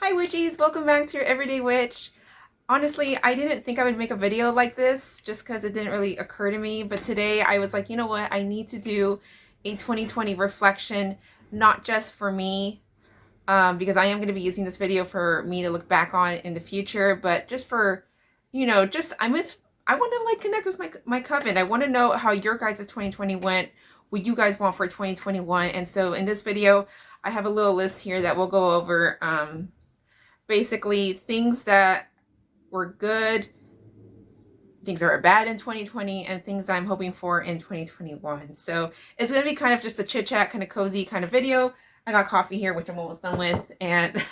Hi witchies, welcome back to your Everyday Witch. Honestly, I didn't think I would make a video like this just because it didn't really occur to me, but today I was like, you know what, I need to do a 2020 reflection, not just for me, because I am going to be using this video for me to look back on in the future, but just for, I want to like connect with my coven. I want to know how your guys' 2020 went, what you guys want for 2021, and so in this video, I have a little list here that we'll go over, basically things that were good, things that are bad in 2020, and things that I'm hoping for in 2021. So it's going to be kind of just a chit chat, kind of cozy kind of video. I got coffee here, which I'm almost done with, and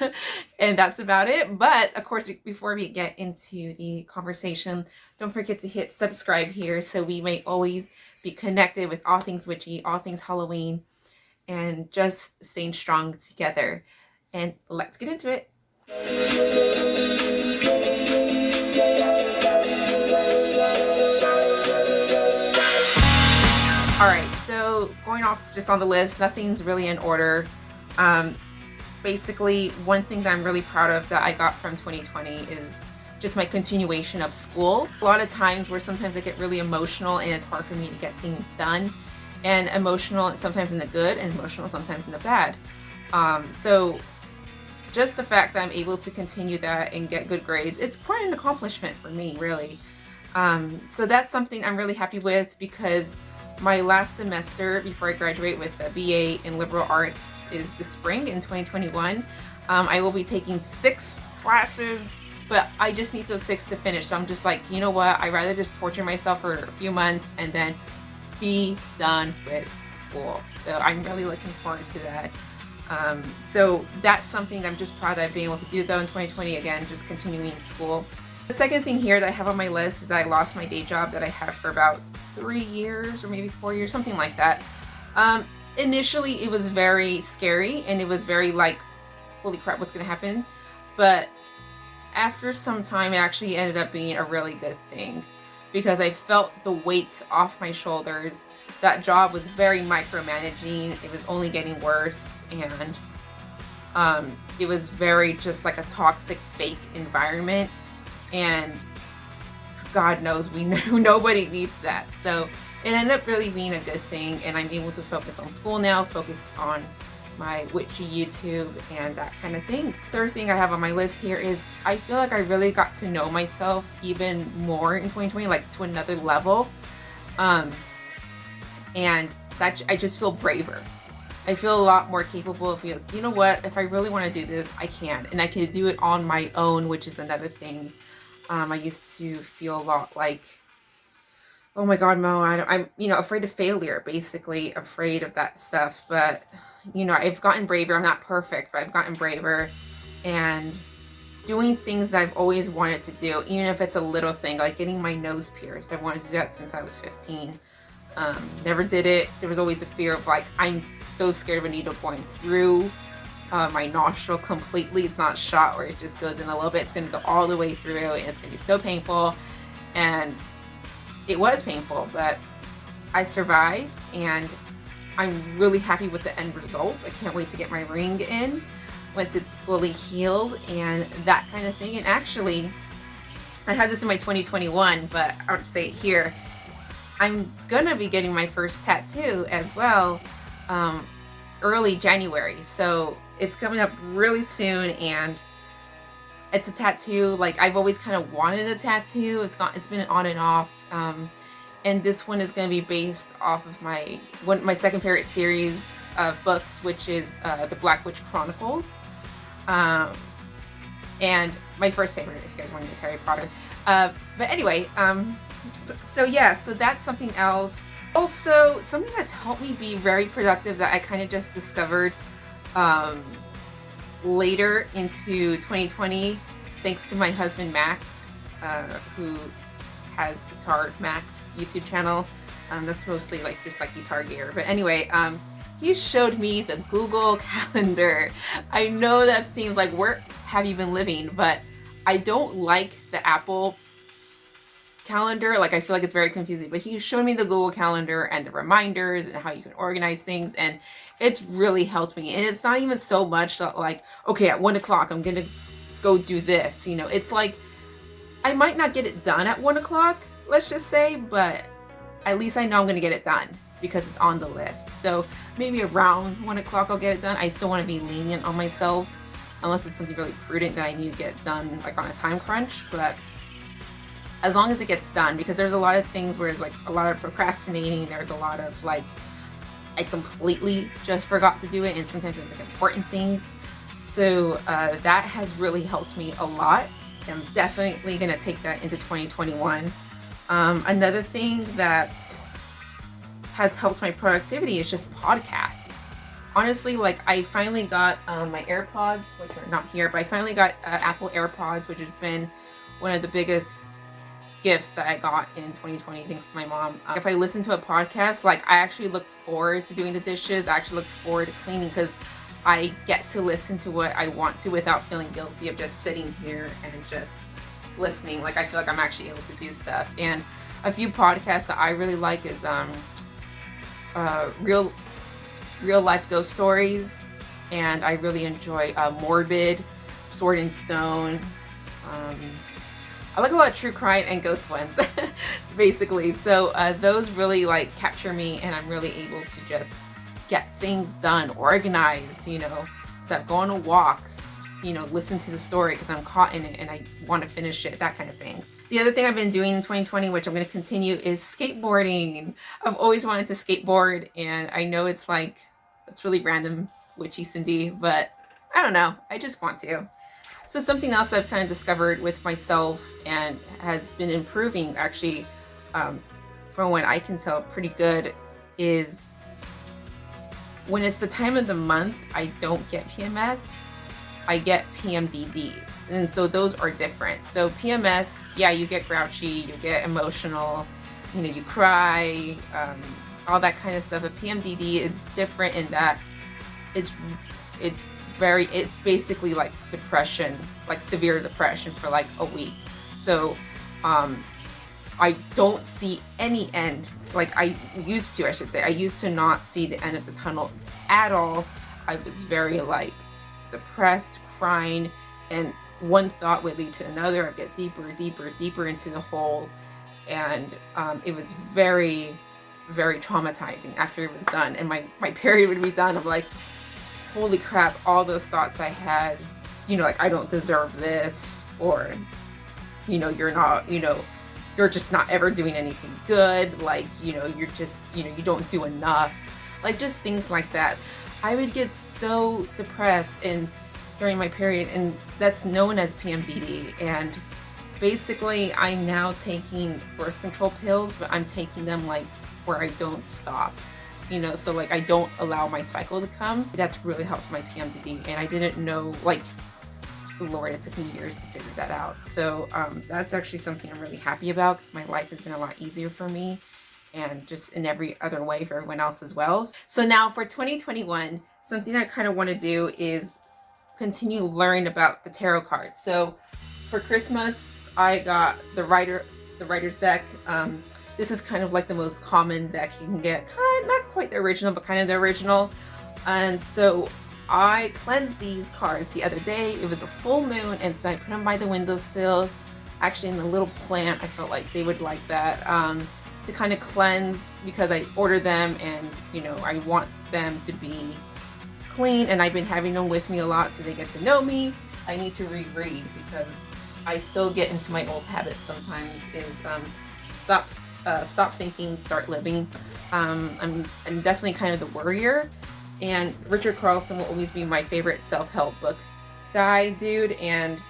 and that's about it. But of course, before we get into the conversation, don't forget to hit subscribe here so we may always be connected with all things witchy, all things Halloween, and just staying strong together. And let's get into it. Alright, so going off just on the list, nothing's really in order. Basically, one thing that I'm really proud of that I got from 2020 is just my continuation of school. A lot of times where sometimes I get really emotional and it's hard for me to get things done. And emotional sometimes in the good and emotional sometimes in the bad. So just the fact that I'm able to continue that and get good grades, it's quite an accomplishment for me, really. So that's something I'm really happy with, because my last semester before I graduate with a BA in liberal arts is the spring in 2021. I will be taking 6 classes, but I just need those 6 to finish. So I'm just like, you know what? I'd rather just torture myself for a few months and then be done with school. So I'm really looking forward to that. So that's something I'm just proud that I've been able to do though in 2020, again, just continuing school. The second thing here that I have on my list is I lost my day job that I had for about 3 years or maybe 4 years, something like that. Initially it was very scary and it was very like, holy crap, what's gonna happen? But after some time it actually ended up being a really good thing, because I felt the weight off my shoulders. That job was very micromanaging. It was only getting worse, and it was very just like a toxic, fake environment. And God knows nobody needs that. So it ended up really being a good thing, and I'm able to focus on school now, focus on my witchy YouTube and that kind of thing. Third thing I have on my list here is I feel like I really got to know myself even more in 2020, like to another level. And that I just feel braver. I feel a lot more capable of, you know what, if I really want to do this, I can. And I can do it on my own, which is another thing. I used to feel a lot like, oh my God, Mo, I'm afraid of failure, basically afraid of that stuff. But, I've gotten braver. I'm not perfect, but I've gotten braver and doing things that I've always wanted to do, even if it's a little thing, like getting my nose pierced. I've wanted to do that since I was 15. Never did it. There was always a fear of like, I'm so scared of a needle going through my nostril completely. It's not shot where it just goes in a little bit. It's going to go all the way through, and it's going to be so painful. And it was painful, but I survived, and I'm really happy with the end result. I can't wait to get my ring in once it's fully healed and that kind of thing. And actually, I have this in my 2021, but I'll just say it here. I'm gonna be getting my first tattoo as well, early January. So it's coming up really soon, and it's a tattoo like I've always kind of wanted a tattoo. It's been on and off. And this one is going to be based off of my second favorite series of books, which is the Black Witch Chronicles. And my first favorite, if you guys want to, is Harry Potter. But anyway, so yeah, so that's something else. Also, something that's helped me be very productive that I kind of just discovered later into 2020, thanks to my husband Max, who has Guitar Max YouTube channel. That's mostly like just like guitar gear. But anyway, he showed me the Google Calendar. I know that seems like, where have you been living? But I don't like the Apple calendar. Like, I feel like it's very confusing, but he showed me the Google Calendar and the reminders and how you can organize things, and it's really helped me. And it's not even so much that like, okay, at 1 o'clock I'm gonna go do this. You know, it's like I might not get it done at 1 o'clock, let's just say, but at least I know I'm gonna get it done because it's on the list. So maybe around 1 o'clock I'll get it done. I still want to be lenient on myself unless it's something really prudent that I need to get done like on a time crunch. But as long as it gets done, because there's a lot of things where it's like a lot of procrastinating, there's a lot of like I completely just forgot to do it, and sometimes it's like important things. So that has really helped me a lot. I'm definitely gonna take that into 2021. Another thing that has helped my productivity is just podcasts. Honestly, like I finally got my AirPods, which are not here, but I finally got Apple AirPods, which has been one of the biggest gifts that I got in 2020 thanks to my mom. If I listen to a podcast, like I actually look forward to doing the dishes. I actually look forward to cleaning because I get to listen to what I want to without feeling guilty of just sitting here and just listening. Like I feel like I'm actually able to do stuff. And a few podcasts that I really like is real life ghost stories, and I really enjoy Morbid, Sword and Stone. I like a lot of true crime and ghost ones, basically. So those really like capture me, and I'm really able to just get things done, organized, you know, that go on a walk, you know, listen to the story because I'm caught in it and I want to finish it, that kind of thing. The other thing I've been doing in 2020, which I'm going to continue, is skateboarding. I've always wanted to skateboard, and I know it's like, it's really random, witchy Cindy, but I don't know, I just want to. So something else I've kind of discovered with myself and has been improving actually, from what I can tell pretty good, is when it's the time of the month, I don't get PMS, I get PMDD. And so those are different. So PMS, yeah, you get grouchy, you get emotional, you know, you cry, all that kind of stuff. But PMDD is different in that it's basically like depression, like severe depression for like a week. So I don't see any end. Like I used to not see the end of the tunnel at all. I was very like depressed, crying, and one thought would lead to another. I'd get deeper into the hole, and it was very, very traumatizing after it was done. And my period would be done. I'm like, holy crap, all those thoughts I had, you know, like I don't deserve this, or, you know, you're just not ever doing anything good, like, you know, you're just, you know, you don't do enough, like just things like that. I would get so depressed during my period, and that's known as PMDD. And basically I'm now taking birth control pills, but I'm taking them like where I don't stop, you know, so like I don't allow my cycle to come. That's really helped my PMDD, and I didn't know, like, Lord, it took me years to figure that out. So that's actually something I'm really happy about, because my life has been a lot easier for me, and just in every other way for everyone else as well. So now for 2021, something I kind of want to do is continue learning about the tarot cards. So for Christmas, I got the writer's deck. This is kind of like the most common deck you can get. Not quite the original, but kind of the original. And so I cleansed these cards the other day. It was a full moon, and so I put them by the windowsill, actually in the little plant. I felt like they would like that, to kind of cleanse, because I ordered them, and you know, I want them to be clean, and I've been having them with me a lot so they get to know me. I need to reread, because I still get into my old habits sometimes, is stop thinking, start living. I'm definitely kind of the worrier, and Richard Carlson will always be my favorite self-help book guy, dude. And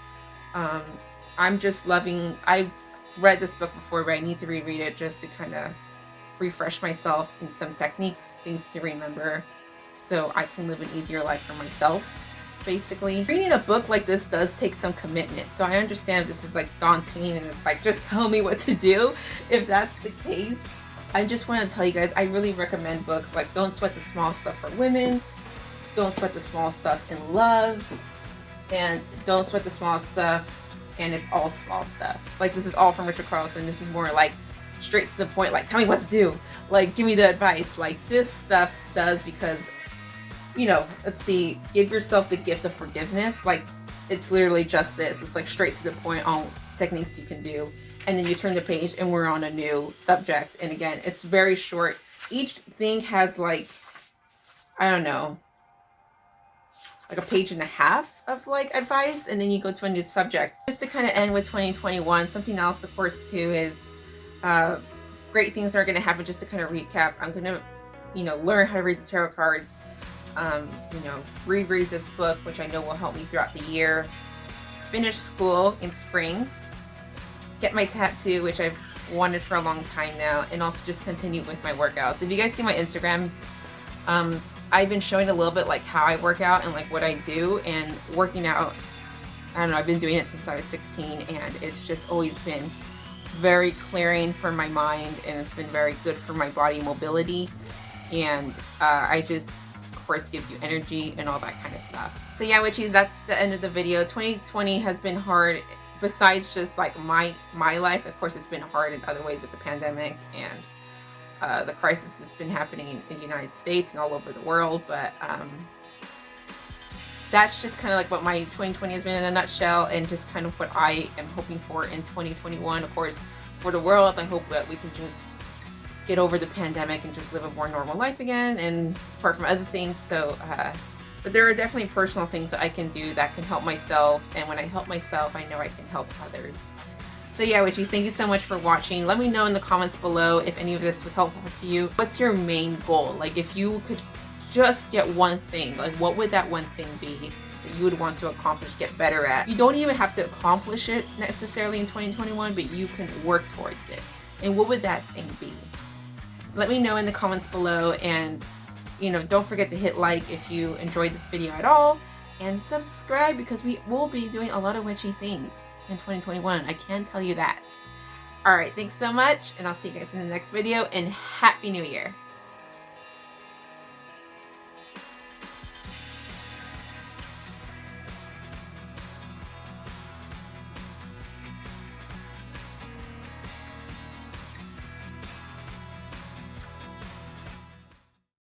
I'm just loving, I've read this book before, but I need to reread it just to kind of refresh myself in some techniques, things to remember, so I can live an easier life for myself. Basically, reading a book like this does take some commitment, so I understand this is like daunting, and it's like, just tell me what to do. If that's the case, I just want to tell you guys, I really recommend books like Don't Sweat the Small Stuff for Women, Don't Sweat the Small Stuff in Love, and Don't Sweat the Small Stuff, and It's All Small Stuff. Like, this is all from Richard Carlson. This is more like straight to the point, like, tell me what to do, like, give me the advice. Like, this stuff does, because, you know, let's see, give yourself the gift of forgiveness. Like, it's literally just this. It's like straight to the point on techniques you can do. And then you turn the page and we're on a new subject. And again, it's very short. Each thing has like, I don't know, like a page and a half of like advice, and then you go to a new subject. Just to kind of end with 2021, something else of course too is great things are going to happen. Just to kind of recap, I'm going to, you know, learn how to read the tarot cards, you know, reread this book, which I know will help me throughout the year, finish school in spring, get my tattoo, which I've wanted for a long time now, and also just continue with my workouts. If you guys see my Instagram, I've been showing a little bit like how I work out and like what I do, and working out, I don't know, I've been doing it since I was 16, and it's just always been very clearing for my mind, and it's been very good for my body mobility, and I just, of course, gives you energy and all that kind of stuff. So yeah, witchies, that's the end of the video. 2020 has been hard, besides just like my life. Of course, it's been hard in other ways with the pandemic and the crisis that's been happening in the United States and all over the world, but that's just kind of like what my 2020 has been in a nutshell, and just kind of what I am hoping for in 2021. Of course, for the world, I hope that we can just get over the pandemic and just live a more normal life again, and apart from other things. So but there are definitely personal things that I can do that can help myself, and when I help myself, I know I can help others. So yeah, witchies, thank you so much for watching. Let me know in the comments below if any of this was helpful to you. What's your main goal? Like, if you could just get one thing, like what would that one thing be that you would want to accomplish, get better at? You don't even have to accomplish it necessarily in 2021, but you can work towards it. And what would that thing be? Let me know in the comments below, and you know, don't forget to hit like if you enjoyed this video at all, and subscribe, because we will be doing a lot of witchy things in 2021. I can tell you that. Alright, thanks so much, and I'll see you guys in the next video, and Happy New Year!